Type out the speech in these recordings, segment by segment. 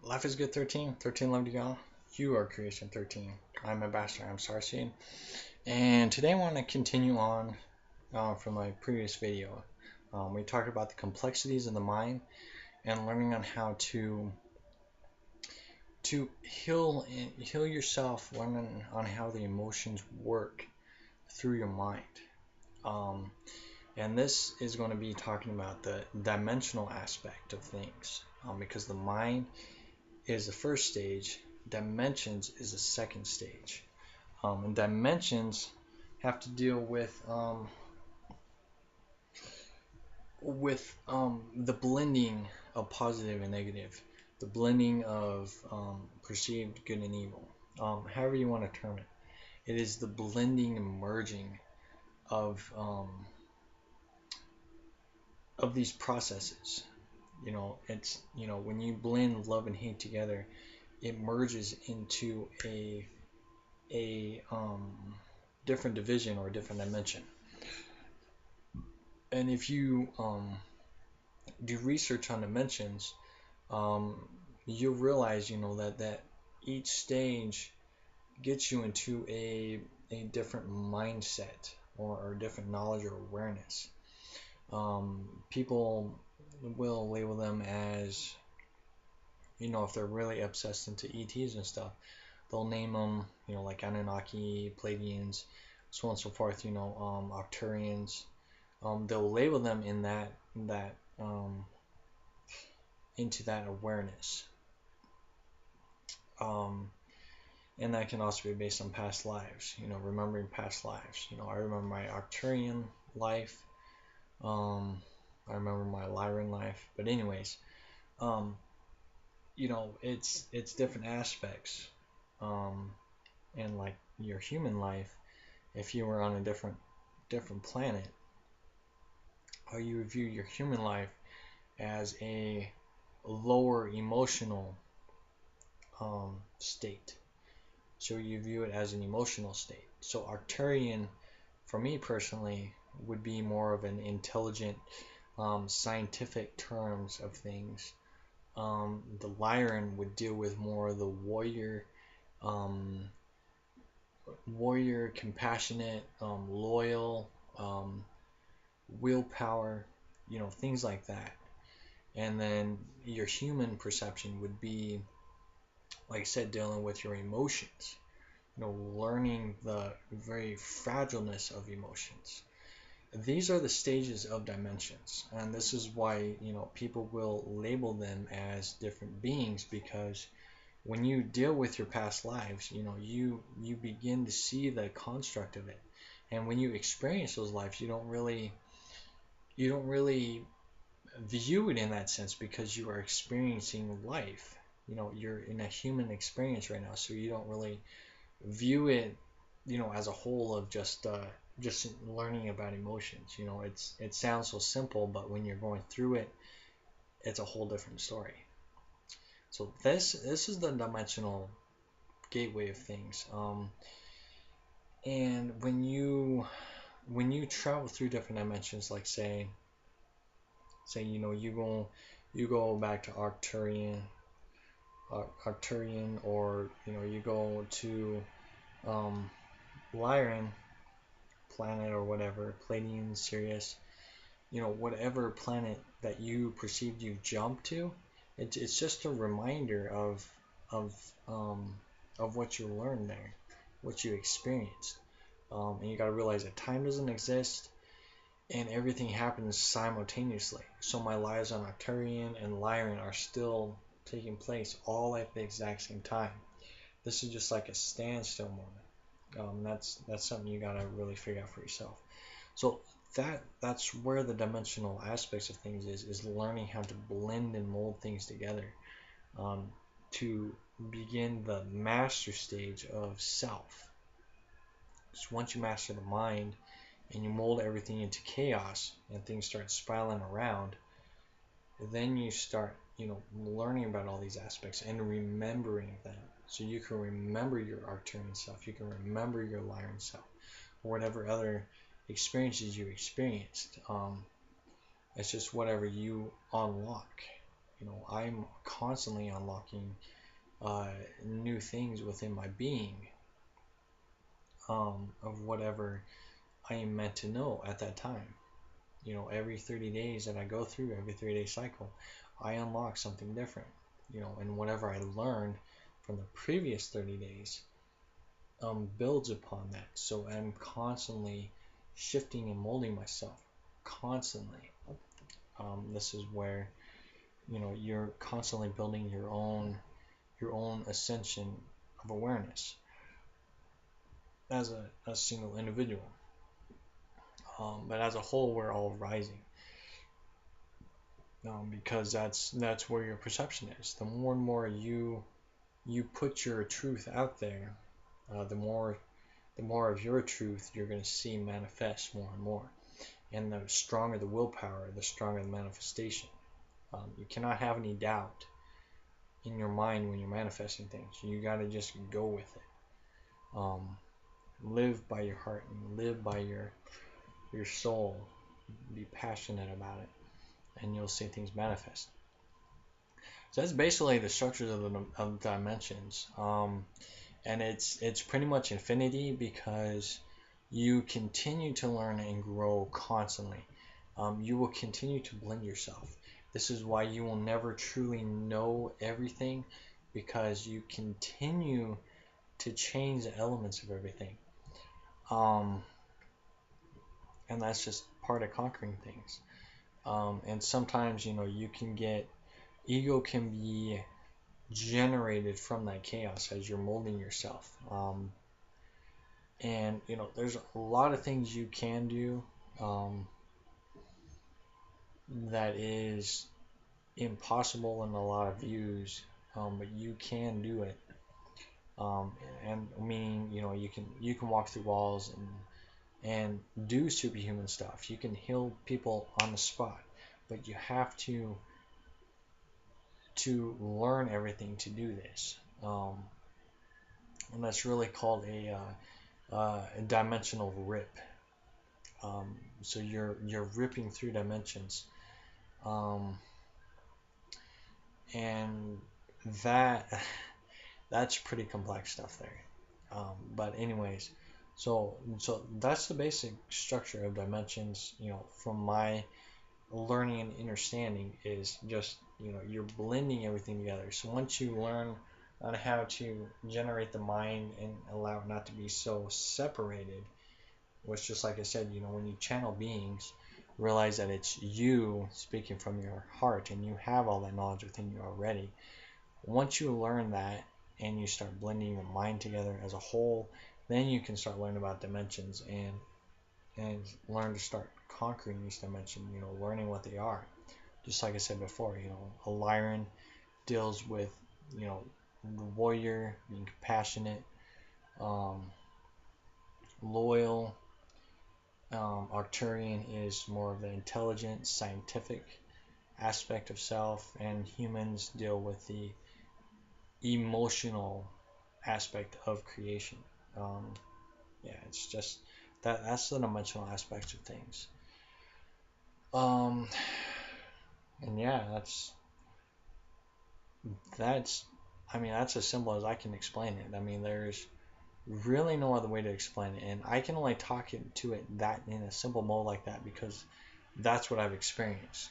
Life is good 13. 13 love to y'all. You are creation 13. I'm Ambassador. I'm Starseed. And today I want to continue on from my previous video. We talked about the complexities of the mind and learning on how to heal yourself, learning on how the emotions work through your mind. Um, and this is going to be talking about the dimensional aspect of things because the mind is the first stage, dimensions is the second stage. And dimensions have to deal with the blending of positive and negative, the blending of perceived good and evil, however you want to term it. It is the blending and merging of um, of these processes. It's when you blend love and hate together, it merges into a different division or a different dimension. And if you do research on dimensions, um, you'll realize that each stage gets you into a different mindset or different knowledge or awareness. People will label them as, if they're really obsessed into ETs and stuff, they'll name them, like Anunnaki, Pleiadians, so on and so forth, Arcturians. They'll label them in that into that awareness. Um, and that can also be based on past lives, remembering past lives. I remember my Arcturian life. I remember my Lyran life. But anyways, um, it's different aspects. Um, and like your human life, if you were on a different planet, how you view your human life as a lower emotional state. So you view it as an emotional state. So Arcturian, for me personally, would be more of an intelligent, scientific terms of things. The Lyran would deal with more of the um, warrior, compassionate, loyal, willpower, things like that. And then your human perception would be, like I said, dealing with your emotions. Learning the very fragileness of emotions. These are the stages of dimensions, and this is why people will label them as different beings, because when you deal with your past lives, you begin to see the construct of it, and when you experience those lives, you don't really view it in that sense because you are experiencing life. You're in a human experience right now, so you don't really view it, as a whole of just learning about emotions. It sounds so simple, but when you're going through it, it's a whole different story. So this is the dimensional gateway of things. And when you travel through different dimensions, like say you go back to Arcturian, or you go to um, Lyran planet or whatever, Palladian, Sirius, whatever planet that you perceived you jumped to, it's just a reminder of um, of what you learned there, what you experienced, and you got to realize that time doesn't exist and everything happens simultaneously. So my lives on Arcturian and Lyran are still taking place all at the exact same time. This is just like a standstill moment. That's something you gotta really figure out for yourself. So that's where the dimensional aspects of things is learning how to blend and mold things together, um, to begin the master stage of self. So once you master the mind and you mold everything into chaos and things start spiraling around, then you start learning about all these aspects and remembering them. So you can remember your Arcturian self, you can remember your Lyran self, or whatever other experiences you experienced. It's just whatever you unlock. I'm constantly unlocking new things within my being, of whatever I am meant to know at that time. Every 30 days that I go through, every 3-day cycle, I unlock something different. And whatever I learned from the previous 30 days builds upon that. So I'm constantly shifting and molding myself constantly. This is where you're constantly building your own ascension of awareness as a single individual. But as a whole, we're all rising, because that's where your perception is. The more and more you put your truth out there, the more of your truth you're going to see manifest more and more. And the stronger the willpower, the stronger the manifestation. You cannot have any doubt in your mind when you're manifesting things. You got to just go with it. Live by your heart and live by your soul. Be passionate about it, and you'll see things manifest. So that's basically the structures of the dimensions. And it's pretty much infinity, because you continue to learn and grow constantly. You will continue to blend yourself. This is why you will never truly know everything, because you continue to change the elements of everything. And that's just part of conquering things. And sometimes, you can get, ego can be generated from that chaos as you're molding yourself. And there's a lot of things you can do that is impossible in a lot of views, but you can do it. And meaning, you can walk through walls and do superhuman stuff. You can heal people on the spot, but you have to learn everything to do this. And that's really called a dimensional rip. So you're ripping through dimensions, and that's pretty complex stuff there. But anyways, so that's the basic structure of dimensions. From my learning and understanding, is just you're blending everything together. So once you learn on how to generate the mind and allow it not to be so separated, which, just like I said, when you channel beings, realize that it's you speaking from your heart, and you have all that knowledge within you already. Once you learn that and you start blending your mind together as a whole, then you can start learning about dimensions and learn to start conquering these dimensions, learning what they are. Just like I said before, a Lyran deals with, the warrior, being compassionate, loyal. Arcturian is more of the intelligent, scientific aspect of self, and humans deal with the emotional aspect of creation. Yeah, it's just that's the dimensional aspects of things. And yeah, that's I mean, that's as simple as I can explain it. I mean, there's really no other way to explain it, and I can only talk to it that in a simple mode like that, because that's what I've experienced.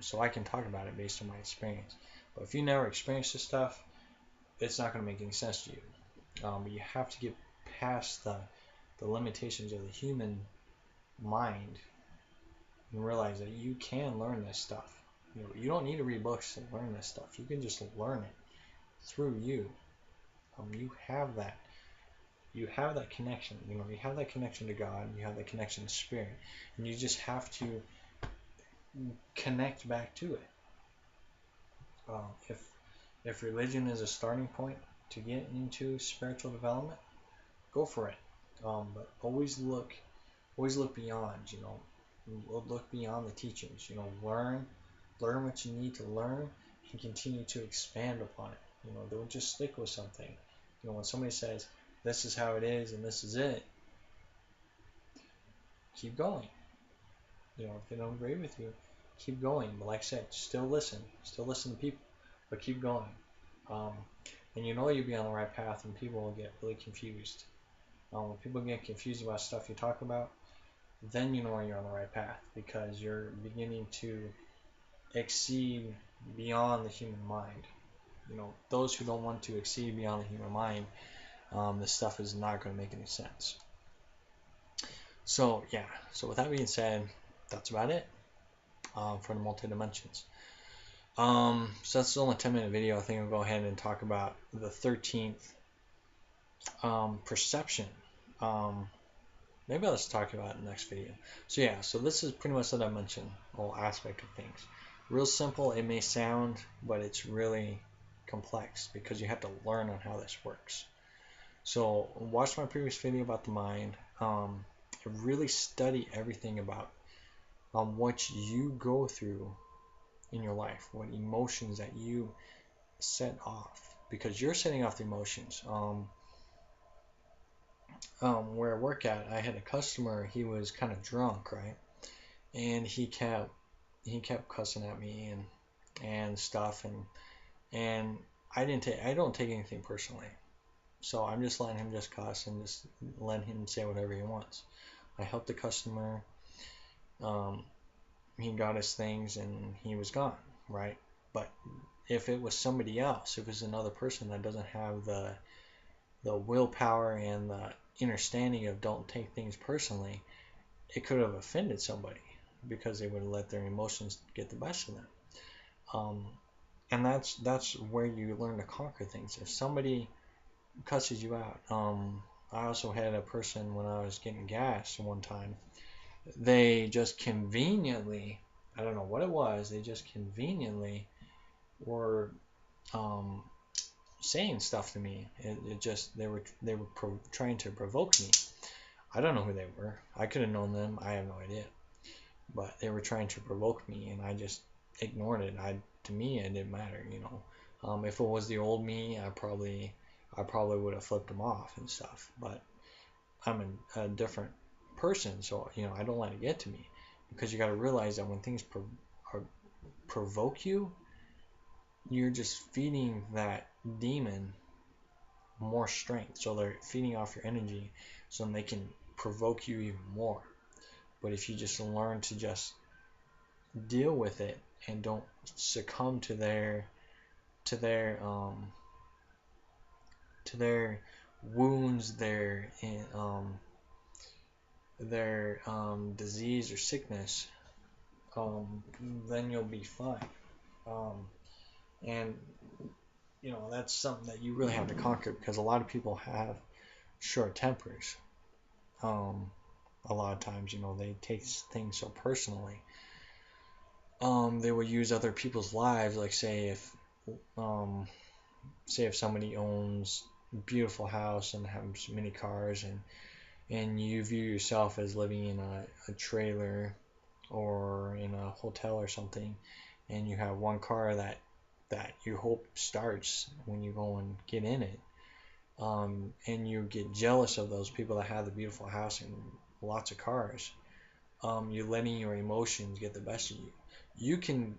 So I can talk about it based on my experience. But if you never experienced this stuff, it's not going to make any sense to you. But you have to get past the limitations of the human mind and realize that you can learn this stuff. You don't need to read books to learn this stuff. You can just learn it through you. You have that. You have that connection. You have that connection to God. You have that connection to Spirit, and you just have to connect back to it. If religion is a starting point to get into spiritual development, go for it. But always look beyond. Look beyond the teachings. Learn what you need to learn, and continue to expand upon it. Don't just stick with something. When somebody says this is how it is and this is it, keep going. If they don't agree with you, keep going. But like I said, still listen to people, but keep going. Um, and you know you'll be on the right path, and people will get really confused. When people get confused about stuff you talk about, then you know you're on the right path because you're beginning to exceed beyond the human mind. Those who don't want to exceed beyond the human mind, this stuff is not going to make any sense. So yeah, so with that being said, that's about it for the multi-dimensions. So that's only a 10-minute video. I think I'll go ahead and talk about the 13th perception. Maybe I'll just talk about it in the next video. So yeah, so this is pretty much the dimensional aspect of things. Real simple it may sound, but it's really complex because you have to learn on how this works. So watch my previous video about the mind. Really study everything about what you go through in your life, what emotions that you set off, because you're setting off the emotions. Where I work at, I had a customer. He was kind of drunk, right? And he kept cussing at me and stuff, and I don't take anything personally. So I'm just letting him just cuss and just letting him say whatever he wants. I helped the customer. He got his things and he was gone, right? But if it was somebody else, if it was another person that doesn't have the willpower and the understanding of don't take things personally, it could have offended somebody because they would have let their emotions get the best of them. And that's where you learn to conquer things. If somebody cusses you out, I also had a person when I was getting gas one time. They just conveniently, I don't know what it was, they just conveniently were saying stuff to me. It just they were trying to provoke me. I don't know who they were. I could have known them. I have no idea. But they were trying to provoke me, and I just ignored it. To me, it didn't matter. If it was the old me, I probably would have flipped them off and stuff. But I'm a different person, so I don't let it get to me, because you got to realize that when things provoke you, you're just feeding that demon more strength. So they're feeding off your energy, so they can provoke you even more. But if you just learn to just deal with it and don't succumb to their wounds, their disease or sickness, then you'll be fine. And that's something that you really have to conquer, because a lot of people have short tempers. A lot of times, they take things so personally. They will use other people's lives, like say if somebody owns a beautiful house and has many cars, and you view yourself as living in a trailer or in a hotel or something, and you have one car that you hope starts when you go and get in it, and you get jealous of those people that have the beautiful house and lots of cars. You're letting your emotions get the best of you. You can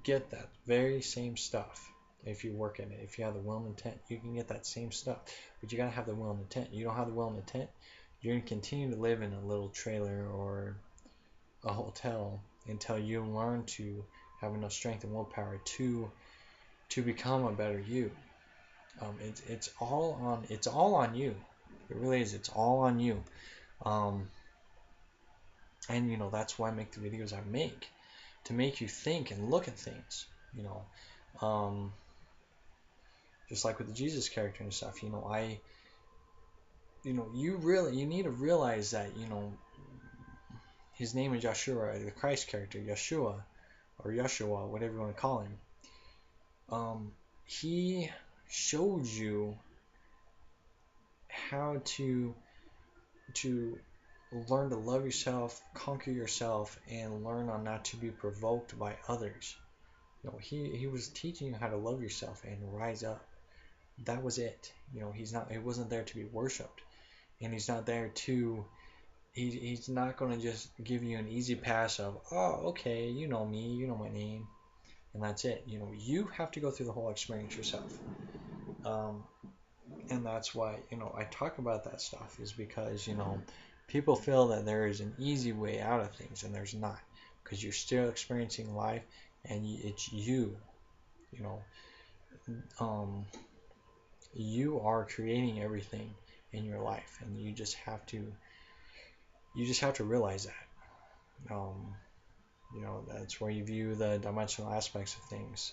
get that very same stuff if you work in it. If you have the will and intent, you can get that same stuff. But you gotta have the will and intent. You don't have the will and intent, you're gonna continue to live in a little trailer or a hotel until you learn to have enough strength and willpower to become a better you. It's all on you. It really is. It's all on you. And that's why I make the videos I make, to make you think and look at things. Just like with the Jesus character and stuff. You need to realize that his name is Yeshua, the Christ character, Yeshua, or Yeshua, whatever you want to call him. He showed you how to learn to love yourself, conquer yourself, and learn on not to be provoked by others. He was teaching you how to love yourself and rise up. That was it. He wasn't there to be worshipped, and he's not there to he's not going to just give you an easy pass of, oh, okay, you know me, you know my name, and that's it. You know, you have to go through the whole experience yourself. Um, and that's why, I talk about that stuff is because, people feel that there is an easy way out of things, and there's not, because you're still experiencing life, and it's you know, um, you are creating everything in your life, and you just have to realize that. That's where you view the dimensional aspects of things.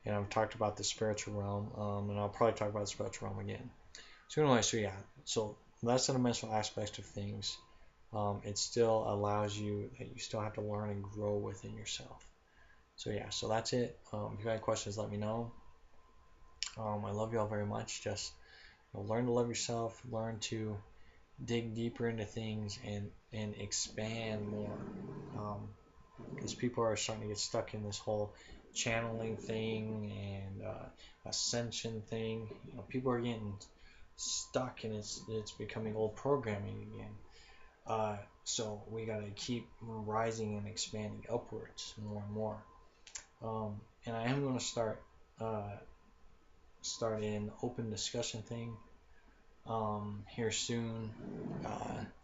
And I've talked about the spiritual realm, and I'll probably talk about the spiritual realm again. So anyway, so yeah, so that's the dimensional aspects of things. It still allows you that you still have to learn and grow within yourself. So yeah, so that's it. If you have any questions, let me know. I love you all very much. Just learn to love yourself, learn to dig deeper into things, and expand more. Because people are starting to get stuck in this whole channeling thing and ascension thing. People are getting stuck, and it's becoming old programming again. So we gotta keep rising and expanding upwards more and more. And I am gonna start an open discussion thing here soon.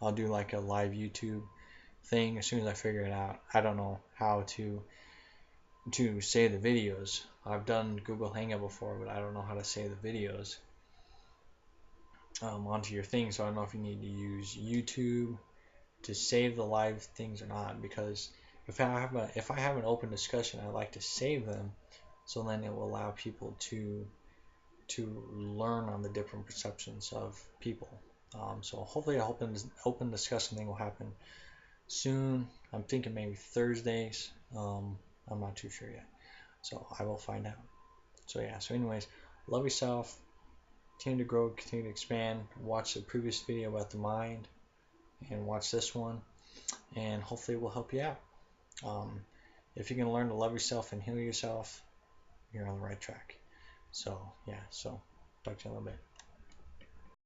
I'll do like a live YouTube thing as soon as I figure it out. I don't know how to save the videos. I've done Google Hangout before, but I don't know how to save the videos onto your thing. So I don't know if you need to use YouTube to save the live things or not. Because if I have an open discussion, I like to save them, so then it will allow people to learn on the different perceptions of people. So hopefully, an open discussion thing will happen soon. I'm thinking maybe Thursdays. I'm not too sure yet. So I will find out. So yeah, so anyways, love yourself, continue to grow, continue to expand. Watch the previous video about the mind and watch this one, and hopefully it will help you out. Um, if you can learn to love yourself and heal yourself, you're on the right track. So yeah, so talk to you in a little bit.